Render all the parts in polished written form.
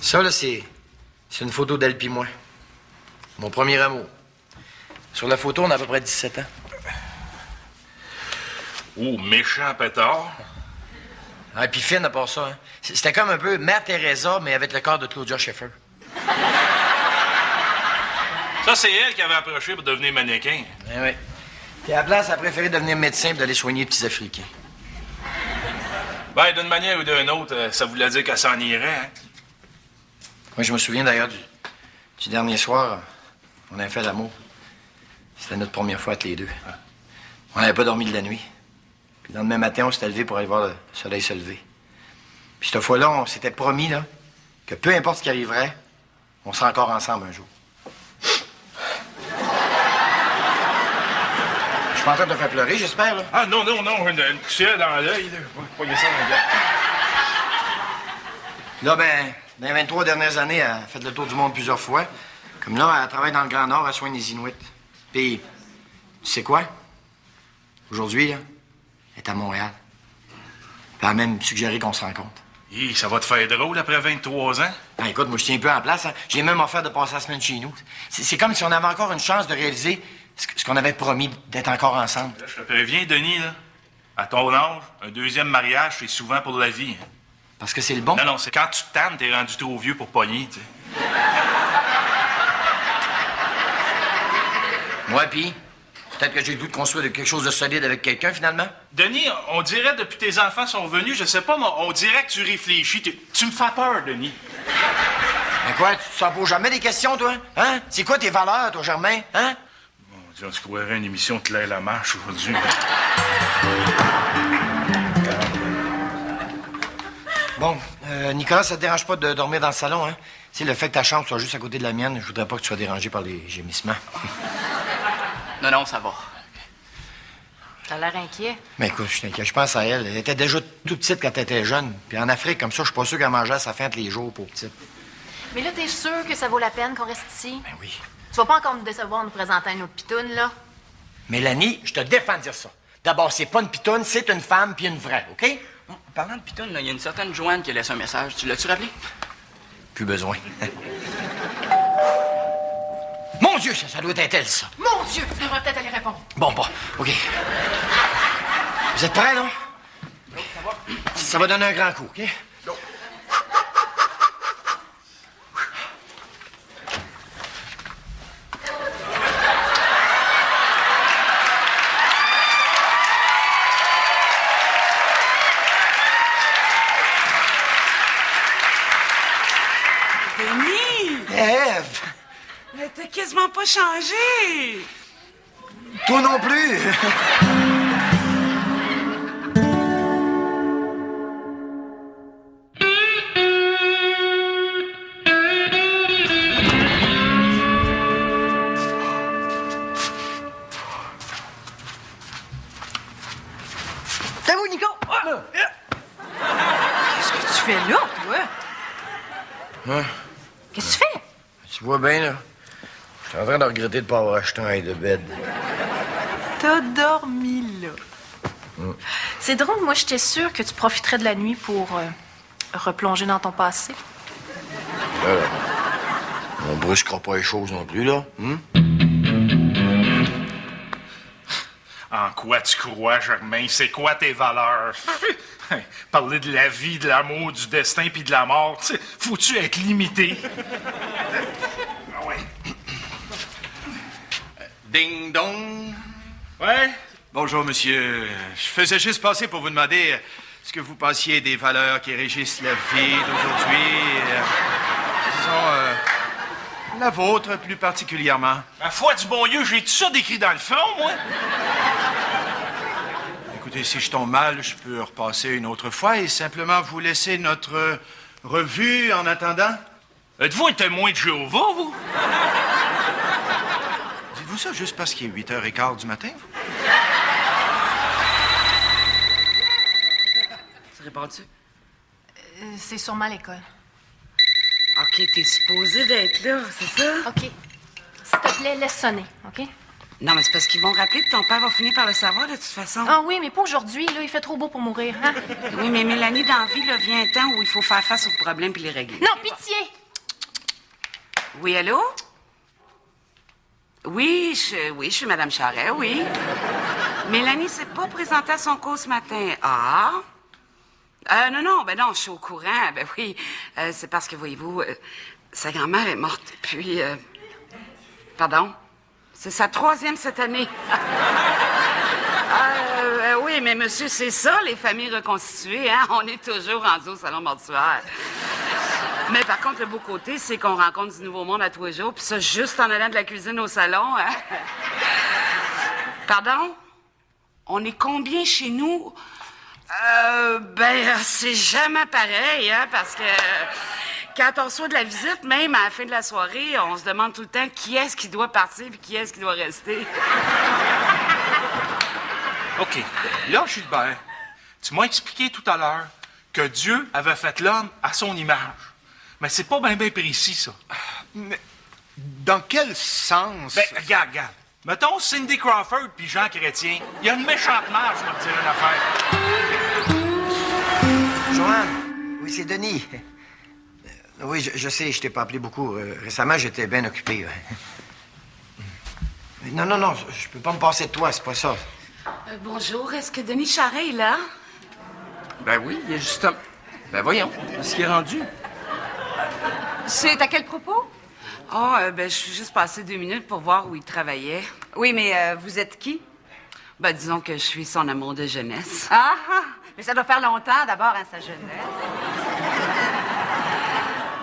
Ça, là, c'est une photo d'elle pis moi. Mon premier amour. Sur la photo, on a à peu près 17 ans. Oh, méchant pétard. Ah, puis fine à part ça, hein. C'était comme un peu Mère Teresa, mais avec le corps de Claudia Schiffer. Ça, c'est elle qui avait approché pour devenir mannequin. Eh oui. Puis à la place, elle a préféré devenir médecin et d'aller soigner les petits Africains. Ben, d'une manière ou d'une autre, ça voulait dire qu'elle s'en irait, hein? Moi, je me souviens d'ailleurs du dernier soir, on avait fait l'amour. C'était notre première fois tous les deux. On n'avait pas dormi de la nuit. Puis le lendemain matin, on s'était levé pour aller voir le soleil se lever. Puis cette fois-là, on s'était promis, là, que peu importe ce qui arriverait, on serait encore ensemble un jour. Je suis pas en train de te faire pleurer, j'espère, là. Ah, non, une poussière dans l'œil, là. Voyez ça, mon gars. Là, ben, dans les 23 dernières années, elle a fait le tour du monde plusieurs fois. Comme là, elle travaille dans le Grand Nord, elle soigne les Inuits. Puis, tu sais quoi? Aujourd'hui, là, elle est à Montréal. Puis elle a même suggéré qu'on se rencontre. Hi, ça va te faire drôle après 23 ans? Ben, écoute, moi, je tiens un peu en place. Hein. J'ai même offert de passer la semaine chez nous. C'est comme si on avait encore une chance de réaliser ce qu'on avait promis, d'être encore ensemble. Là, je te préviens, Denis, là. À ton âge, un deuxième mariage, c'est souvent pour la vie. Hein. Parce que c'est le bon? Non, c'est quand tu te tannes, t'es rendu trop vieux pour pogner, tu sais. Ouais, puis peut-être que j'ai le goût de construire quelque chose de solide avec quelqu'un, finalement. Denis, on dirait, depuis tes enfants sont venus, je sais pas, mais on dirait que tu réfléchis. Tu me fais peur, Denis. Mais quoi, tu te sens pas jamais des questions, toi? Hein? C'est quoi tes valeurs, toi, Germain? Hein? Mon Dieu, on se croirait une émission de Claire Lamarche aujourd'hui. Bon, Nicolas, ça te dérange pas de dormir dans le salon, hein? Tu sais, le fait que ta chambre soit juste à côté de la mienne, je voudrais pas que tu sois dérangé par les gémissements. Non, ça va. T'as l'air inquiet. Mais écoute, je t'inquiète, je pense à elle. Elle était déjà toute petite quand elle était jeune. Puis en Afrique, comme ça, je suis pas sûr qu'elle mangeait à sa faim tous les jours, pour petite. Mais là, t'es sûr que ça vaut la peine qu'on reste ici? Ben oui. Tu vas pas encore nous décevoir en nous présentant une autre pitoune, là? Mélanie, je te défends de dire ça. D'abord, c'est pas une pitoune, c'est une femme puis une vraie, OK? En parlant de pitoune, il y a une certaine Joanne qui a laissé un message. Tu l'as-tu rappelé? Plus besoin. Mon Dieu, ça doit être elle, ça. Mon Dieu! Tu devrais peut-être aller répondre. Bon, OK. Vous êtes prêts, non? Ça va donner un grand coup, OK? Denis! Ève! Mais t'as quasiment pas changé! Toi non plus! T'as où, Nico? Qu'est-ce que tu fais là, toi? Hein? Qu'est-ce que tu fais? Tu vois bien, là? Je suis en train de regretter de ne pas avoir acheté un aide de bed. T'as dormi là. C'est drôle, moi, j'étais sûre que tu profiterais de la nuit pour replonger dans ton passé. On brusquera pas les choses non plus, là. En quoi tu crois, Germain? C'est quoi tes valeurs? Parler de la vie, de l'amour, du destin puis de la mort, tu sais, faut-tu être limité? Ah ouais. Ding dong. Ouais? Bonjour, monsieur. Je faisais juste passer pour vous demander ce que vous pensiez des valeurs qui régissent la vie d'aujourd'hui. Disons, la vôtre plus particulièrement. Ma foi du bon Dieu, j'ai tout ça décrit dans le front, moi? Écoutez, si je tombe mal, je peux repasser une autre fois et simplement vous laisser notre revue en attendant. Êtes-vous un témoin de Jéhovah, vous? Dites-vous ça juste parce qu'il est 8h15 du matin, vous? Ça répond-tu? C'est sûrement l'école. OK, t'es supposé d'être là, c'est ça? OK. S'il te plaît, laisse sonner, OK? Non, mais c'est parce qu'ils vont rappeler que ton père va finir par le savoir, de toute façon. Ah oui, mais pas aujourd'hui, là. Il fait trop beau pour mourir, hein? Oui, mais Mélanie, dans la vie, là, vient un temps où il faut faire face aux problèmes puis les régler. Non, pitié! Oui, allô? Oui, je suis Madame Charret, oui. Mélanie s'est pas présentée à son cours ce matin. Ah? Non, je suis au courant. Ben oui, c'est parce que, voyez-vous, sa grand-mère est morte. Puis, pardon? C'est sa 3e cette année. Oui, mais monsieur, c'est ça, les familles reconstituées, hein? On est toujours rendus au salon mortuaire. Mais par contre, le beau côté, c'est qu'on rencontre du nouveau monde à tous les jours, puis ça, juste en allant de la cuisine au salon, hein? Pardon? On est combien chez nous? C'est jamais pareil, hein, parce que quand on reçoit de la visite, même à la fin de la soirée, on se demande tout le temps qui est-ce qui doit partir puis qui est-ce qui doit rester. OK. Là, Gilbert, tu m'as expliqué tout à l'heure que Dieu avait fait l'homme à son image. Mais c'est pas bien précis, ça. Mais dans quel sens? Ben, regarde. Mettons Cindy Crawford puis Jean Chrétien. Il y a une méchante marge, je vais te dire une affaire. Joanne, oui, c'est Denis. Oui, je sais, je t'ai pas appelé beaucoup. Récemment, j'étais bien occupé. Non, je peux pas me passer de toi, c'est pas ça. Bonjour, est-ce que Denis Charret est là? Ben oui, il est justement... Ben voyons, ce qui est rendu. C'est à quel propos? Je suis juste passé 2 minutes pour voir où il travaillait. Oui, mais vous êtes qui? Ben, disons que je suis son amour de jeunesse. Ah! Mais ça doit faire longtemps, d'abord, hein, sa jeunesse.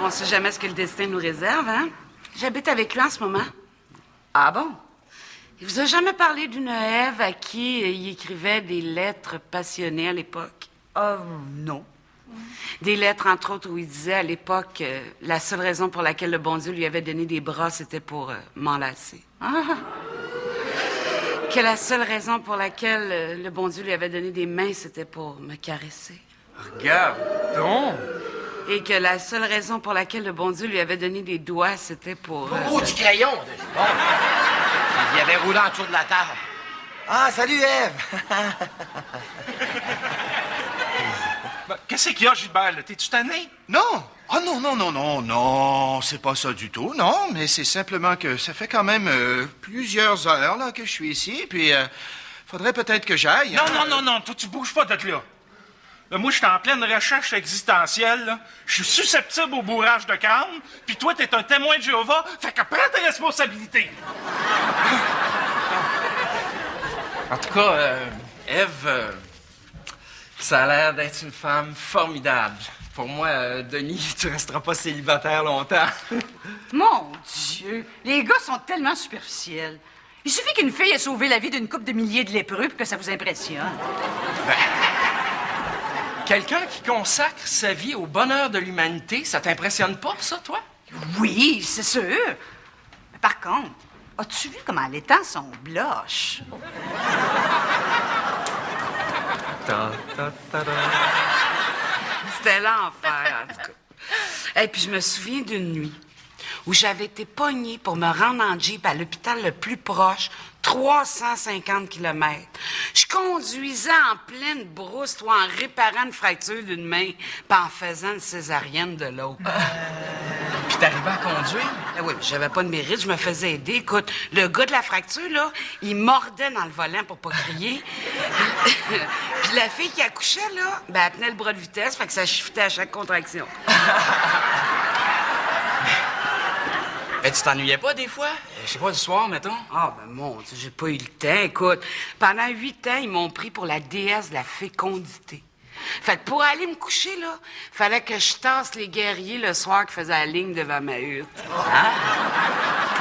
On sait jamais ce que le destin nous réserve, hein? J'habite avec lui en ce moment. Ah bon? Il vous a jamais parlé d'une Ève à qui il écrivait des lettres passionnées à l'époque? Non. Des lettres, entre autres, où il disait à l'époque la seule raison pour laquelle le bon Dieu lui avait donné des bras, c'était pour m'enlacer. Que la seule raison pour laquelle le bon Dieu lui avait donné des mains, c'était pour me caresser. Regarde donc. Et que la seule raison pour laquelle le bon Dieu lui avait donné des doigts, c'était pour... Oh, du crayon! Bon. Il avait roulé en dessous de la table. Ah, salut, Ève! Ben, qu'est-ce qu'il y a, Gilbert, là? T'es-tu tanné? Non! Ah non, c'est pas ça du tout, non, mais c'est simplement que ça fait quand même plusieurs heures là, que je suis ici, puis faudrait peut-être que j'aille. Non, toi, tu bouges pas d'être là. Là, moi, je suis en pleine recherche existentielle, là. Je suis susceptible au bourrage de crâne, puis toi, t'es un témoin de Jéhovah, fait que prends tes responsabilités. En tout cas, Ève, ça a l'air d'être une femme formidable. Pour moi, Denis, tu resteras pas célibataire longtemps. Mon Dieu! Les gars sont tellement superficiels. Il suffit qu'une fille ait sauvé la vie d'une couple de milliers de lépreux pour que ça vous impressionne. Quelqu'un qui consacre sa vie au bonheur de l'humanité, ça t'impressionne pas, ça, toi? Oui, c'est sûr. Mais par contre, as-tu vu comment elle étend son blush? C'était l'enfer, en tout cas. Et puis je me souviens d'une nuit où j'avais été pognée pour me rendre en Jeep à l'hôpital le plus proche, 350 km. Je conduisais en pleine brousse, toi, en réparant une fracture d'une main, puis en faisant une césarienne de l'autre. Puis t'arrivais à conduire? Ah oui, j'avais pas de mérite, je me faisais aider. Écoute, le gars de la fracture, là, il mordait dans le volant pour pas crier. Puis la fille qui accouchait, là, ben, elle tenait le bras de vitesse, fait que ça shiftait à chaque contraction. Mais tu t'ennuyais pas des fois? Je sais pas, le soir, mettons? Ah, ben mon Dieu, j'ai pas eu le temps. Écoute, pendant 8 ans, ils m'ont pris pour la déesse de la fécondité. Fait que pour aller me coucher, là, fallait que je tasse les guerriers le soir qui faisaient la ligne devant ma hutte. Hein?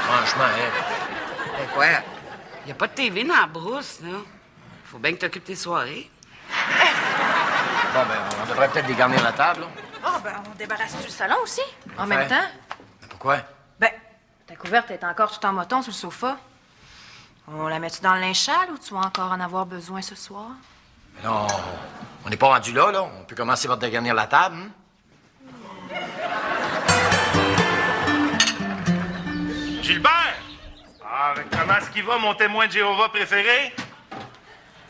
Franchement, Ève. Ben quoi? Y a pas de TV dans la brousse, là. Faut bien que t'occupes tes soirées. Bon, on devrait peut-être dégarnir la table, là. Ah, on débarrasse du salon aussi, en même temps. Pourquoi? Ta couverte est encore tout en moton sur le sofa. On la met-tu dans le linge sale ou tu vas encore en avoir besoin ce soir? Mais non, on n'est pas rendu là, là. On peut commencer par dégarnir la table, hein? Gilbert! Ah, mais comment est-ce qui va, mon témoin de Jéhovah préféré?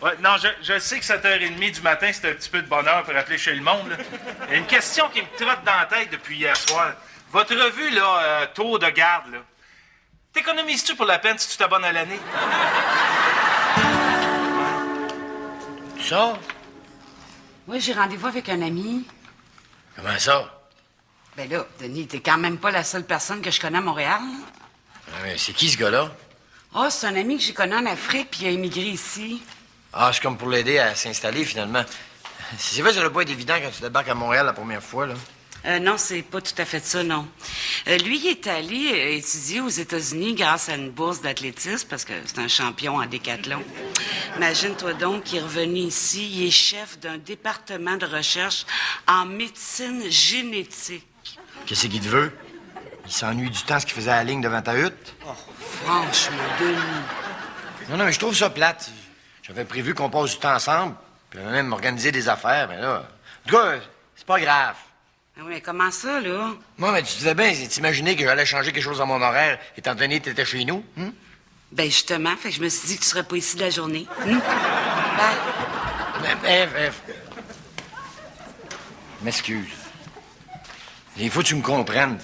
Ouais, non, je sais que 7h30 du matin, c'est un petit peu de bonheur pour appeler chez le monde, là. Il y a une question qui me trotte dans la tête depuis hier soir. Votre revue, là, Tour de garde, là, t'économises-tu pour la peine si tu t'abonnes à l'année? Tu sors? Oui, j'ai rendez-vous avec un ami. Comment ça? Ben là, Denis, t'es quand même pas la seule personne que je connais à Montréal. C'est qui, ce gars-là? Ah, c'est un ami que j'ai connu en Afrique, puis il a émigré ici. Ah, c'est comme pour l'aider à s'installer, finalement. C'est vrai que ça doit pas être évident quand tu débarques à Montréal la première fois, là. Non, c'est pas tout à fait ça, non. Lui, il est allé étudier aux États-Unis grâce à une bourse d'athlétisme, parce que c'est un champion en décathlon. Imagine-toi donc qu'il est revenu ici, il est chef d'un département de recherche en médecine génétique. Qu'est-ce qu'il te veut? Il s'ennuie du temps ce qu'il faisait à la ligne devant ta hutte? Oh, franchement, Denis. Non, mais je trouve ça plate. J'avais prévu qu'on passe du temps ensemble, puis même m'organiser des affaires, mais là... En tout cas, c'est pas grave. Ah oui, mais comment ça, là? Moi, mais tu devais bien t'imaginer que j'allais changer quelque chose dans mon horaire, étant donné que t'étais chez nous, hein? Ben justement, fait que je me suis dit que tu serais pas ici de la journée. Bye. Ève. M'excuse. Il faut que tu me comprennes.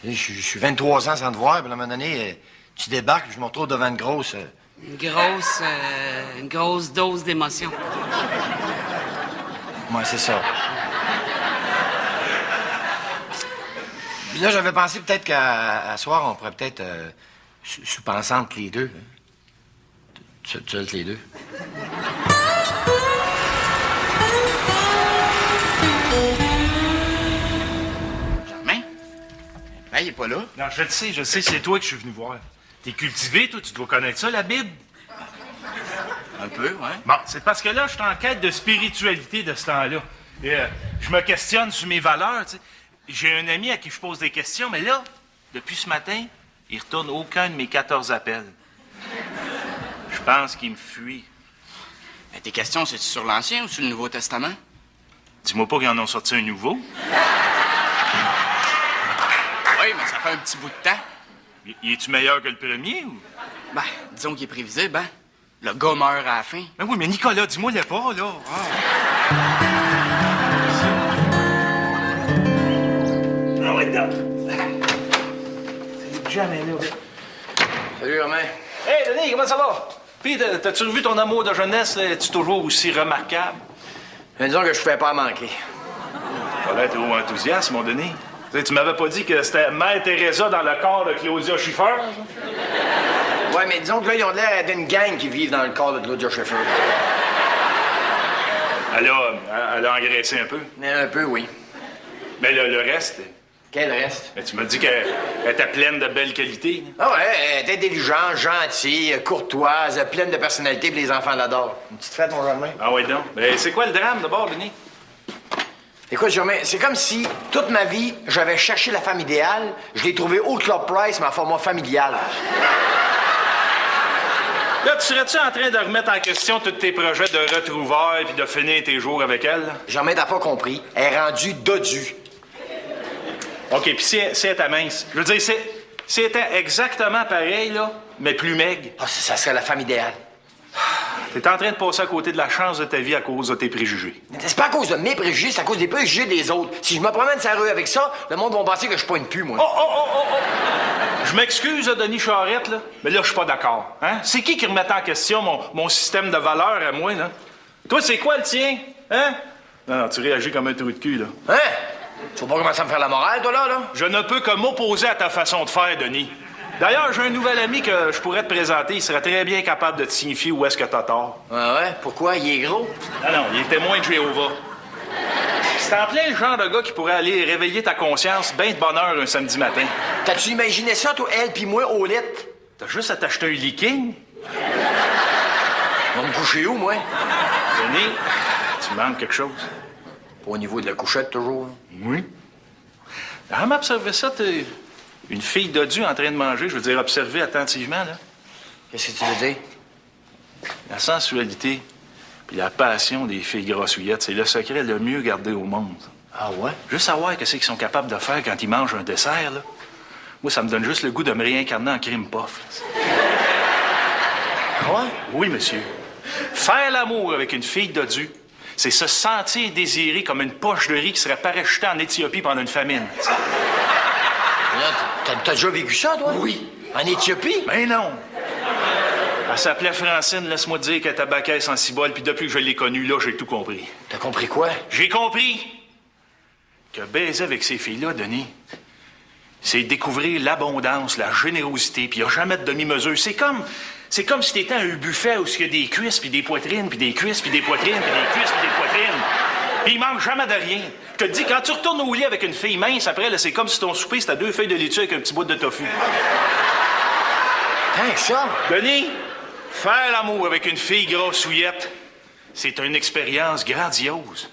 Je suis 23 ans sans te voir, puis à un moment donné, tu débarques, puis je me retrouve devant une grosse... Une grosse dose d'émotion. Ouais, c'est ça. Puis là, j'avais pensé peut-être qu'à soir, on pourrait peut-être souper ensemble les deux. Hein? Seuls les deux. Germain? Ben, il est pas là. Non, je le sais, c'est toi que je suis venu voir. T'es cultivé, toi, tu dois connaître ça, la Bible? Un peu, ouais. Bon, c'est parce que là, je suis en quête de spiritualité de ce temps-là. Et je me questionne sur mes valeurs, tu sais. J'ai un ami à qui je pose des questions, mais là, depuis ce matin, il retourne aucun de mes 14 appels. Je pense qu'il me fuit. Ben, tes questions, c'est-tu sur l'Ancien ou sur le Nouveau Testament? Dis-moi pas qu'ils en ont sorti un nouveau. Oui, mais ça fait un petit bout de temps. Y es-tu meilleur que le premier ou? Ben, disons qu'il est prévisible, hein? Le gars meurt à la fin. Ben oui, mais Nicolas, dis-moi-le pas, là. Ah oui, non. C'est jamais là. Salut, Romain. Hey, Denis, comment ça va? Puis, t'as-tu revu ton amour de jeunesse? Es-tu toujours aussi remarquable? Mais disons que je pouvais pas manquer. T'as l'air trop enthousiaste, mon Denis. Tu m'avais pas dit que c'était Mère Teresa dans le corps de Claudia Schiffer? Ouais, mais disons que là, ils ont l'air d'une gang qui vivent dans le corps de Claudia Schiffer. Elle a engraissé un peu. Un peu, oui. Mais le reste... Quel reste? Ben, tu m'as dit qu'elle était pleine de belles qualités. Ah ouais, elle est intelligente, gentille, courtoise, pleine de personnalité, puis les enfants l'adorent. Une petite fête, mon Germain? Ah ouais, donc. Ben, c'est quoi le drame, d'abord, Denis? Écoute, Germain, c'est comme si, toute ma vie, j'avais cherché la femme idéale, je l'ai trouvée au Club Price, mais en format familial. Là, tu serais-tu en train de remettre en question tous tes projets de retrouvailles puis de finir tes jours avec elle? Germain, t'as pas compris. Elle est rendue dodue. OK, puis si elle était mince, je veux dire, si elle était exactement pareil, là, mais plus maigre, Ah, ça serait la femme idéale. t'es en train de passer à côté de la chance de ta vie à cause de tes préjugés. Mais c'est pas à cause de mes préjugés, c'est à cause des préjugés des autres. Si je me promène sur la rue avec ça, le monde va penser que je pointe plus, moi. Oh! Je m'excuse, Denis Charette, là, mais là, je suis pas d'accord. Hein? C'est qui remet en question mon système de valeurs à moi, là? Toi, c'est quoi le tien? Hein? Non, tu réagis comme un trou de cul, là. Hein? Tu vas pas commencer à me faire la morale, toi, là? Je ne peux que m'opposer à ta façon de faire, Denis. D'ailleurs, j'ai un nouvel ami que je pourrais te présenter. Il serait très bien capable de te signifier où est-ce que t'as tort. Ah ouais? Pourquoi? Il est gros? Ah non, il est témoin de Jéhovah. C'est en plein le genre de gars qui pourrait aller réveiller ta conscience bien de bonne heure un samedi matin. T'as-tu imaginé ça, toi, elle puis moi, au lit? T'as juste à t'acheter un leaking. On va me coucher où, moi? Denis, tu manques quelque chose. Pas au niveau de la couchette, toujours. Oui. J'ai jamais observé ça, t'es une fille dodue en train de manger. Je veux dire, observer attentivement, là. Qu'est-ce que tu veux dire? La sensualité puis la passion des filles grassouillettes, c'est le secret le mieux gardé au monde. Ah ouais? Juste savoir qu'est-ce qu'ils sont capables de faire quand ils mangent un dessert, là. Moi, ça me donne juste le goût de me réincarner en crime puff. Ouais? Oui, monsieur. Faire l'amour avec une fille dodu, c'est se sentir désiré comme une poche de riz qui serait parachutée en Éthiopie pendant une famine. T'as déjà vécu ça, toi? Oui. En Éthiopie? Ben non. Elle s'appelait Francine, laisse-moi te dire qu'elle tabacaisse en cibole, puis depuis que je l'ai connue, là, j'ai tout compris. T'as compris quoi? J'ai compris que baiser avec ces filles-là, Denis, c'est découvrir l'abondance, la générosité, puis il n'y a jamais de demi-mesure. C'est comme si t'étais à un buffet où il y a des cuisses, puis des poitrines, puis des cuisses, puis des poitrines, puis des cuisses, puis des poitrines. Puis il manque jamais de rien. Je te dis, quand tu retournes au lit avec une fille mince, après, là, c'est comme si ton souper, c'était 2 feuilles de laitue avec un petit bout de tofu. Tant que ça? Denis, faire l'amour avec une fille grassouillette, c'est une expérience grandiose.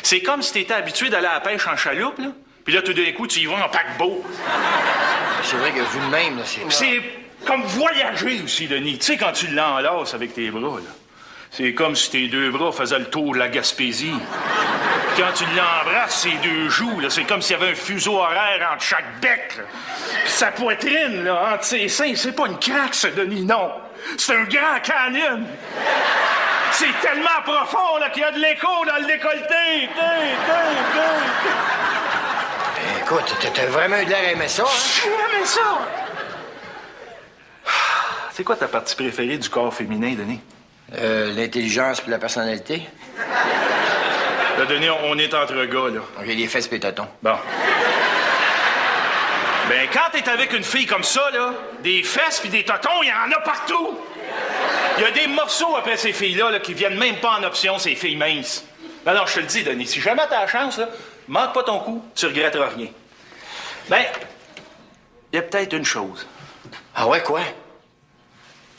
C'est comme si t'étais habitué d'aller à la pêche en chaloupe, là. Puis là, tout d'un coup, tu y vas en paquebot. C'est vrai que vu de même, là, c'est... Puis c'est comme voyager aussi, Denis. Tu sais, quand tu l'enlaces avec tes bras, là, c'est comme si tes 2 bras faisaient le tour de la Gaspésie. Puis quand tu l'embrasses, ses 2 joues, là, c'est comme s'il y avait un fuseau horaire entre chaque bec. Là. Puis sa poitrine, là, entre ses seins, c'est pas une craque, ça, Denis, non. C'est un grand canyon. C'est tellement profond, là, qu'il y a de l'écho dans le décolleté. Écoute, t'as vraiment eu de l'air à aimer ça, hein? J'ai aimé ça. C'est quoi ta partie préférée du corps féminin, Denis? L'intelligence puis la personnalité. Là, Denis, on est entre gars, là. OK, les fesses pis les tâtons. Bon. Ben, quand t'es avec une fille comme ça, là, des fesses puis des totons, il y en a partout. Il y a des morceaux après ces filles-là là, qui viennent même pas en option, ces filles minces. Ben non, je te le dis, Denis, si jamais t'as la chance, là, manque pas ton coup, tu regretteras rien. Ben, il y a peut-être une chose. Ah ouais, quoi?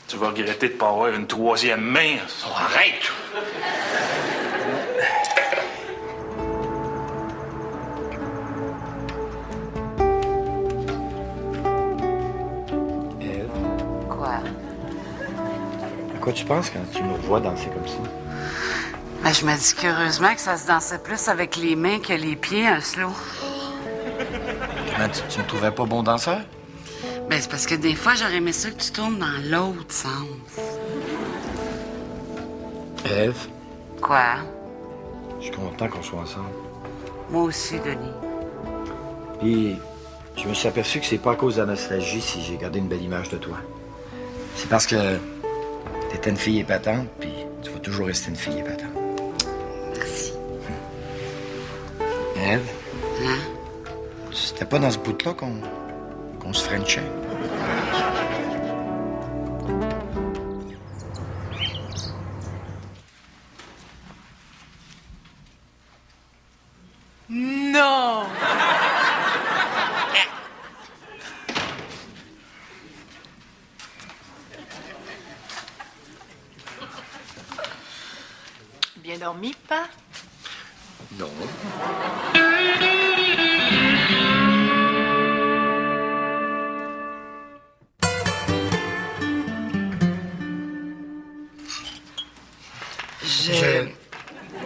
Tu vas regretter de pas avoir une 3e main. Oh, arrête! Ève, Quoi? à quoi tu penses quand tu nous vois danser comme ça? Ben, je me dis qu'heureusement que ça se dansait plus avec les mains que les pieds, un slow. Comment, tu me trouvais pas bon danseur? Ben, c'est parce que des fois, j'aurais aimé ça que tu tournes dans l'autre sens. Ève, Quoi? je suis content qu'on soit ensemble. Moi aussi, Denis. Puis, je me suis aperçu que c'est pas à cause de la nostalgie si j'ai gardé une belle image de toi. C'est parce que t'étais une fille épatante, puis tu vas toujours rester une fille épatante. Merci. Ève, Hein? c'était pas dans ce bout-là qu'on se frenchait? Non! Bien dormi, pas? Non.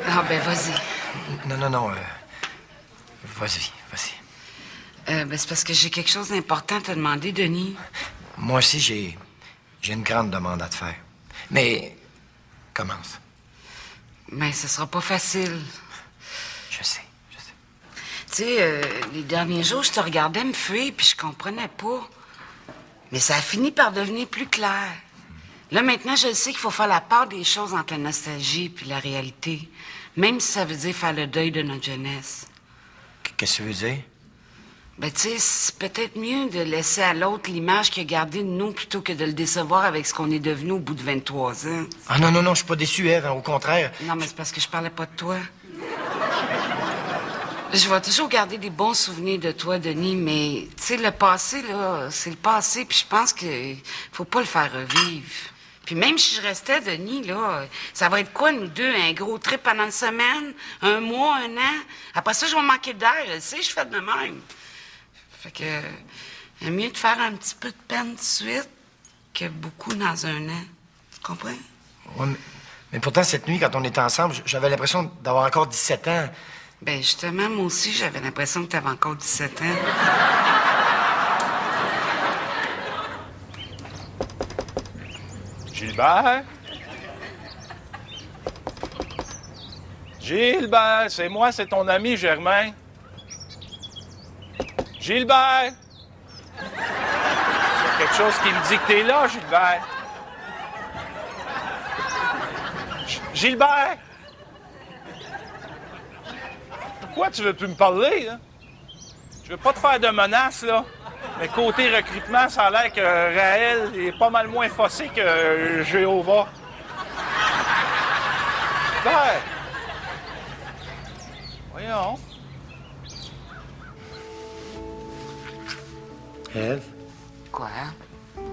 Ah, ben, vas-y. Non. Vas-y. Ben, c'est parce que j'ai quelque chose d'important à te demander, Denis. Moi aussi, j'ai une grande demande à te faire. Mais, commence. Mais ce sera pas facile. Je sais. Tu sais, les derniers jours, je te regardais me fuir, puis je comprenais pas. Mais ça a fini par devenir plus clair. Là, maintenant, je sais qu'il faut faire la part des choses entre la nostalgie puis la réalité. Même si ça veut dire faire le deuil de notre jeunesse. Qu'est-ce que tu veux dire? Ben, tu sais, c'est peut-être mieux de laisser à l'autre l'image qu'il a gardée de nous plutôt que de le décevoir avec ce qu'on est devenu au bout de 23 ans. Ah non, je suis pas déçu, Ève, hein, au contraire. Non, mais c'est parce que je parlais pas de toi. Je vais toujours garder des bons souvenirs de toi, Denis, mais, tu sais, le passé, là, c'est le passé, puis je pense qu'il faut pas le faire revivre. Puis même si je restais, Denis, là, ça va être quoi, nous deux? Un gros trip pendant une semaine? Un mois, un an? Après ça, je vais manquer d'air, je sais, je fais de même. Fait que, il est mieux de faire un petit peu de peine tout de suite que beaucoup dans un an. Tu comprends? Ouais, mais pourtant, cette nuit, quand on était ensemble, j'avais l'impression d'avoir encore 17 ans. Ben justement, moi aussi, j'avais l'impression que tu avais encore 17 ans. J'ai Gilbert? Gilbert, c'est moi, c'est ton ami Germain. Gilbert! Il y a quelque chose qui me dit que t'es là, Gilbert. Gilbert! Pourquoi tu veux plus me parler, là? Je veux pas te faire de menaces, là. Mais côté recrutement, ça a l'air que Raël est pas mal moins fossé que Jéhovah. Gilbert! Voyons. Ève, Quoi?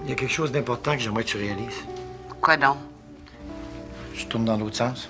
il y a quelque chose d'important que j'aimerais que tu réalises. Quoi donc? Je tourne dans l'autre sens.